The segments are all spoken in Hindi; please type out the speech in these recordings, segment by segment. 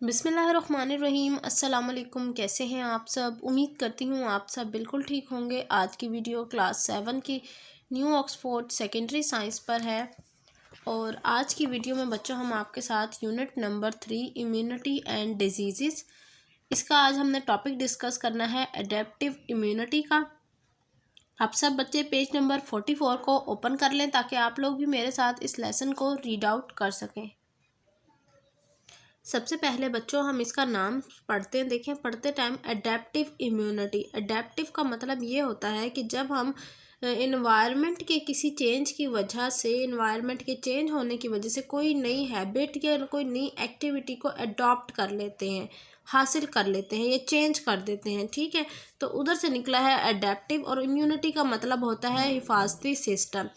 बिस्मिल्लाहिर्रहमानिर्रहीम। अस्सलाम वालेकुम। कैसे हैं आप सब? उम्मीद करती हूँ आप सब बिल्कुल ठीक होंगे। आज की वीडियो क्लास 7 की न्यू ऑक्सफोर्ड सेकेंडरी साइंस पर है और आज की वीडियो में बच्चों हम आपके साथ unit number 3 immunity and disease, इसका आज हमने टॉपिक डिस्कस करना है एडेप्टिव इम्यूनिटी का। आप सब बच्चे पेज नंबर 44 को ओपन कर लें ताकि आप लोग भी मेरे साथ इस लेसन को रीड आउट कर सकें। सबसे पहले बच्चों हम इसका नाम पढ़ते हैं। देखें, पढ़ते टाइम एडेप्टिव इम्यूनिटी। एडेप्टिव का मतलब ये होता है कि जब हम इन्वायरमेंट के किसी चेंज की वजह से, इन्वायरमेंट के चेंज होने की वजह से कोई नई हैबिट या कोई नई एक्टिविटी को अडॉप्ट कर लेते हैं, हासिल कर लेते हैं या चेंज कर देते हैं। ठीक है, तो उधर से निकला है एडेप्टिव। और इम्यूनिटी का मतलब होता है हिफाजती सिस्टम।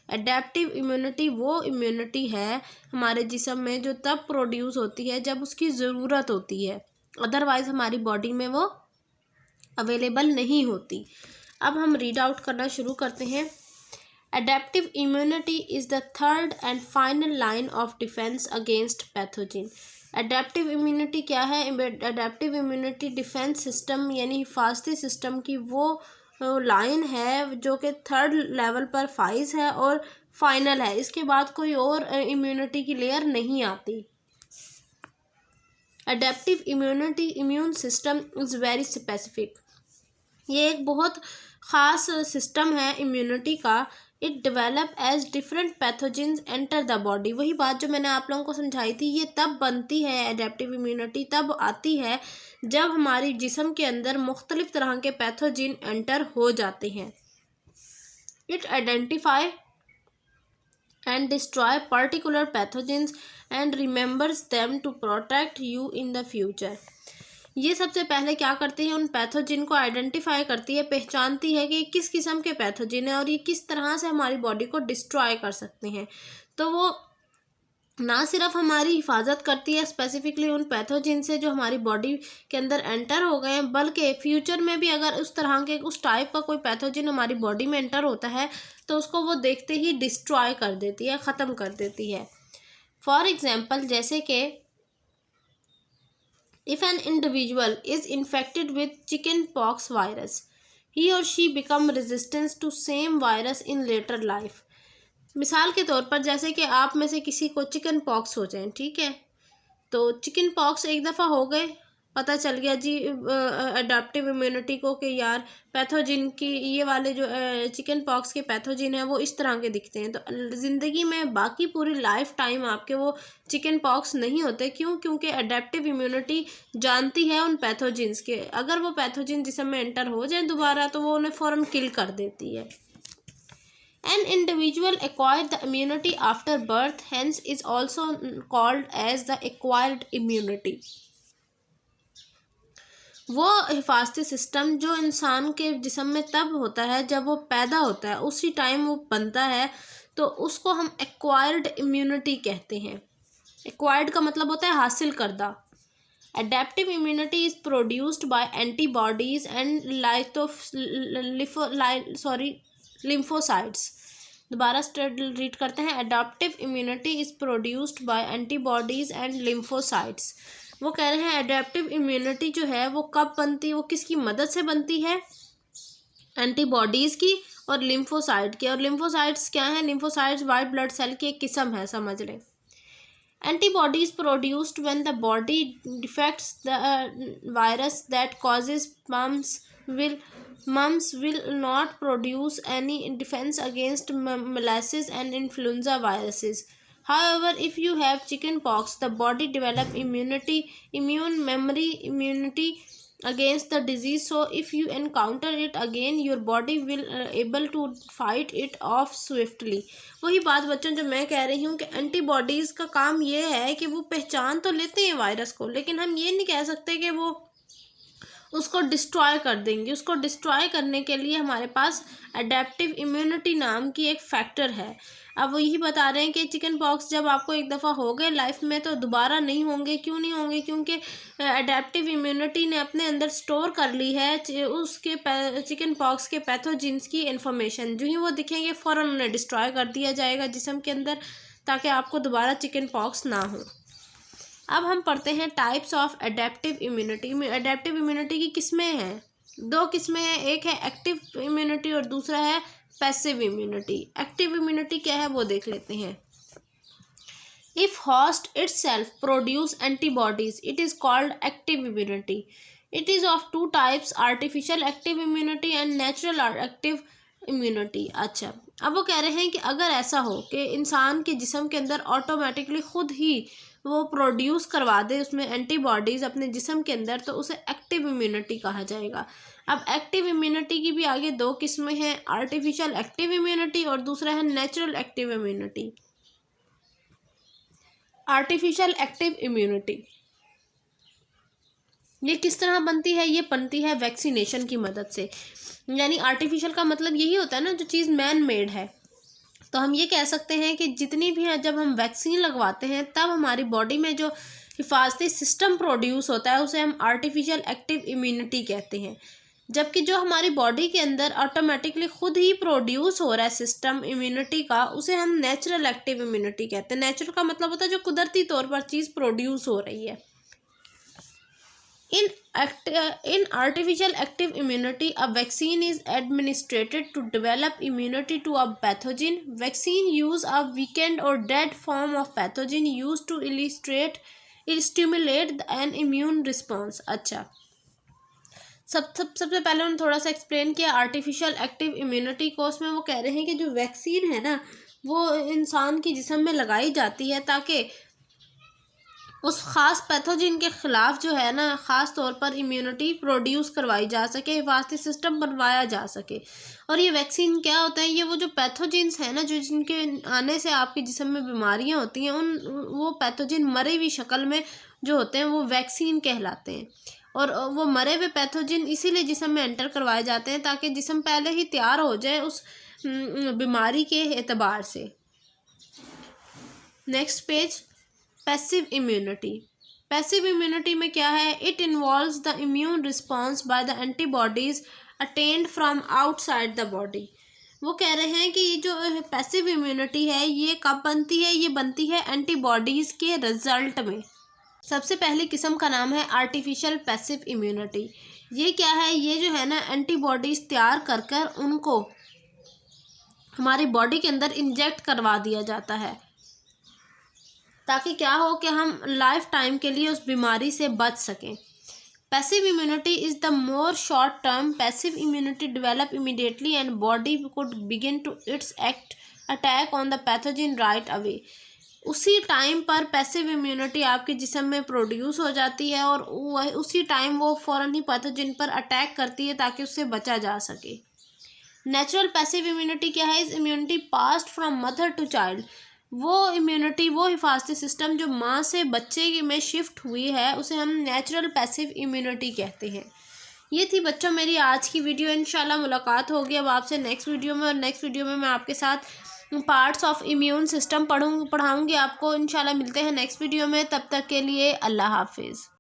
एडेप्टिव इम्यूनिटी वो इम्यूनिटी है हमारे जिस्म में जो तब प्रोड्यूस होती है जब उसकी ज़रूरत होती है, अदरवाइज़ हमारी बॉडी में वो अवेलेबल नहीं होती। अब हम रीड आउट करना शुरू करते हैं। Adaptive immunity is the third and final line of defence against pathogen. Adaptive immunity क्या है? एडेप्टिव इम्यूनिटी डिफेंस सिस्टम यानी हिफाजती सिस्टम की वो लाइन है जो कि थर्ड लेवल पर फाइज है और फाइनल है। इसके बाद कोई और इम्यूनिटी की लेयर नहीं आती। Adaptive immunity immune system is very specific. ये एक बहुत ख़ास सिस्टम है इम्यूनिटी का। It develop as different pathogens enter the body. वही बात जो मैंने आप लोगों को समझाई थी, ये तब बनती है, एडेप्टिव इम्यूनिटी तब आती है जब हमारी जिस्म के अंदर मुख्तलिफ तरह के पैथोजिन एंटर हो जाते हैं। It identify and destroy particular pathogens and remembers them to protect you in the future. ये सबसे पहले क्या करती है, उन पैथोजिन को आइडेंटिफाई करती है, पहचानती है कि किस किस्म के पैथोजिन है और ये किस तरह से हमारी बॉडी को डिस्ट्रॉय कर सकते हैं। तो वो ना सिर्फ हमारी हिफाजत करती है स्पेसिफिकली उन पैथोजिन से जो हमारी बॉडी के अंदर एंटर हो गए हैं, बल्कि फ्यूचर में भी अगर उस तरह के उस टाइप का कोई पैथोजिन हमारी बॉडी में एंटर होता है तो उसको वो देखते ही डिस्ट्रॉय कर देती है, ख़त्म कर देती है। फॉर एग्जाम्पल, जैसे कि if an individual is infected with chickenpox virus, he or she become resistant to same virus in later life। मिसाल के तौर पर जैसे कि आप में से किसी को चिकन पॉक्स हो जाए, ठीक है, तो चिकन पॉक्स एक दफ़ा हो गए, पता चल गया जी अडेप्टिव इम्यूनिटी को कि यार पैथोजिन की ये वाले जो चिकन पॉक्स के पैथोजिन हैं वो इस तरह के दिखते हैं, तो ज़िंदगी में बाकी पूरी लाइफ टाइम आपके वो चिकन पॉक्स नहीं होते। क्यों? क्योंकि अडेप्टिव इम्यूनिटी जानती है उन पैथोजिन्स के, अगर वो पैथोजिन जिसम में एंटर हो जाए दोबारा तो वो उन्हें फ़ौरन किल कर देती है। An individual acquired the immunity after birth, hence is also called as the acquired immunity। वो हिफाजती सिस्टम जो इंसान के जिस्म में तब होता है जब वो पैदा होता है, उसी टाइम वो बनता है, तो उसको हम एक्वायर्ड इम्यूनिटी कहते हैं। एक्वायर्ड का मतलब होता है हासिल करदा। Adaptive immunity is produced by antibodies and lymphocytes. दोबारा रीड करते हैं। Adaptive immunity is produced by antibodies and lymphocytes. वो कह रहे हैं एडेप्टिव इम्यूनिटी जो है वो कब बनती है, वो किसकी मदद से बनती है? एंटीबॉडीज़ की और लिम्फोसाइट की। और लिम्फोसाइट्स क्या हैं? लिम्फोसाइट्स वाइट ब्लड सेल की एक किस्म है, समझ लें। Antibodies produced when the body defects the virus that causes mumps will not produce any defense against molasses and influenza viruses. However, if you have chickenpox, the body develop immune immunity against the disease, so if you encounter it again your body will able to fight it off swiftly। वही बात बच्चों जो मैं कह रही हूँ कि एंटीबॉडीज़ का काम ये है कि वो पहचान तो लेते हैं वायरस को, लेकिन हम ये नहीं कह सकते कि वो उसको डिस्ट्रॉय कर देंगे। उसको डिस्ट्रॉय करने के लिए हमारे पास एडेप्टिव इम्यूनिटी नाम की एक फैक्टर है। अब वो यही बता रहे हैं कि चिकन पॉक्स जब आपको एक दफ़ा हो गए लाइफ में तो दोबारा नहीं होंगे। क्यों नहीं होंगे? क्योंकि एडेप्टिव इम्यूनिटी ने अपने अंदर स्टोर कर ली है उसके चिकन पॉक्स के पैथोजिन्स की इन्फॉर्मेशन। जो ही वो दिखेंगे फ़ौरन उन्हें डिस्ट्रॉय कर दिया जाएगा जिस्म के अंदर, ताकि आपको दोबारा चिकन पॉक्स ना हो। अब हम पढ़ते हैं टाइप्स ऑफ एडेप्टिव इम्यूनिटी में। एडेप्टिव इम्यूनिटी की किस्में हैं, दो किस्में हैं, एक है एक्टिव इम्यूनिटी और दूसरा है पैसिव इम्यूनिटी। एक्टिव इम्यूनिटी क्या है वो देख लेते हैं। If host itself produce antibodies, it is called active immunity. It is of two types, artificial active immunity and natural active immunity. अच्छा, अब वो कह रहे हैं कि अगर ऐसा हो कि इंसान के जिस्म के अंदर ऑटोमेटिकली खुद ही वो प्रोड्यूस करवा दे उसमें एंटीबॉडीज़ अपने जिस्म के अंदर, तो उसे एक्टिव इम्यूनिटी कहा जाएगा। अब एक्टिव इम्यूनिटी की भी आगे दो किस्में हैं, आर्टिफिशियल एक्टिव इम्यूनिटी और दूसरा है natural active immunity. Artificial active immunity ये किस तरह बनती है? ये बनती है वैक्सीनेशन की मदद से। यानी आर्टिफिशियल का मतलब यही होता है ना, जो चीज़ मैन मेड है। तो हम ये कह सकते हैं कि जितनी भी हैं, जब हम वैक्सीन लगवाते हैं तब हमारी बॉडी में जो हिफाजती सिस्टम प्रोड्यूस होता है उसे हम आर्टिफिशियल एक्टिव इम्यूनिटी कहते हैं। जबकि जो हमारी बॉडी के अंदर ऑटोमेटिकली खुद ही प्रोड्यूस हो रहा है सिस्टम इम्यूनिटी का, उसे हम नेचुरल एक्टिव इम्यूनिटी कहते हैं। नेचुरल का मतलब होता है जो कुदरती तौर पर चीज़ प्रोड्यूस हो रही है। In artificial active immunity, a vaccine is administered to develop immunity to a pathogen. Vaccine use a weakened or dead form of pathogen used to stimulate an immune response. अच्छा, सबसे पहले उन्होंने थोड़ा सा एक्सप्लेन किया आर्टिफिशियल एक्टिव इम्यूनिटी को। उसमें वो कह रहे हैं कि जो वैक्सीन है ना, वो इंसान की जिस्म में लगाई जाती है ताकि उस ख़ास पैथोजन के ख़िलाफ़ जो है ना, ख़ास तौर पर इम्यूनिटी प्रोड्यूस करवाई जा सके, हिफाजती सिस्टम बनवाया जा सके। और ये वैक्सीन क्या होता है? ये वो जो पैथोजेंस हैं ना, जो जिनके आने से आपके जिस्म में बीमारियां होती हैं, वो पैथोजन मरे हुई शक्ल में जो होते हैं वो वैक्सीन कहलाते हैं। और वो मरे हुए पैथोजन इसीलिए जिस्म में एंटर करवाए जाते हैं ताकि जिस्म पहले ही तैयार हो जाए उस बीमारी के एतबार से। Next page, passive immunity. Passive immunity में क्या है? It involves the immune response by the antibodies attend from outside the body. वो कह रहे हैं कि ये जो पैसिव इम्यूनिटी है ये कब बनती है? ये बनती है एंटीबॉडीज़ के रिजल्ट में। सबसे पहली किस्म का नाम है आर्टिफिशियल पैसिव इम्यूनिटी। ये क्या है? ये जो है ना, एंटीबॉडीज़ तैयार कर कर उनको हमारी बॉडी के अंदर इंजेक्ट करवा दिया जाता है ताकि क्या हो कि हम लाइफ टाइम के लिए उस बीमारी से बच सकें। Passive immunity is the more short term. Passive immunity develop immediately and body could begin to its act attack on the pathogen right away. उसी टाइम पर पैसिव इम्यूनिटी आपके जिस्म में प्रोड्यूस हो जाती है और उसी टाइम वो फ़ौरन ही पैथोजन पर अटैक करती है ताकि उससे बचा जा सके। नेचुरल पैसिव इम्यूनिटी क्या है? इस immunity passed from mother to child. वो इम्यूनिटी, वो हिफाजती सिस्टम जो माँ से बच्चे में शिफ्ट हुई है, उसे हम नेचुरल पैसिव इम्यूनिटी कहते हैं। ये थी बच्चों मेरी आज की वीडियो। इंशाल्लाह मुलाकात होगी अब आपसे नेक्स्ट वीडियो में। और नेक्स्ट वीडियो में मैं आपके साथ पार्ट्स ऑफ इम्यून सिस्टम पढ़ाऊँगी आपको। इंशाल्लाह मिलते हैं नेक्स्ट वीडियो में। तब तक के लिए अल्लाह हाफिज़।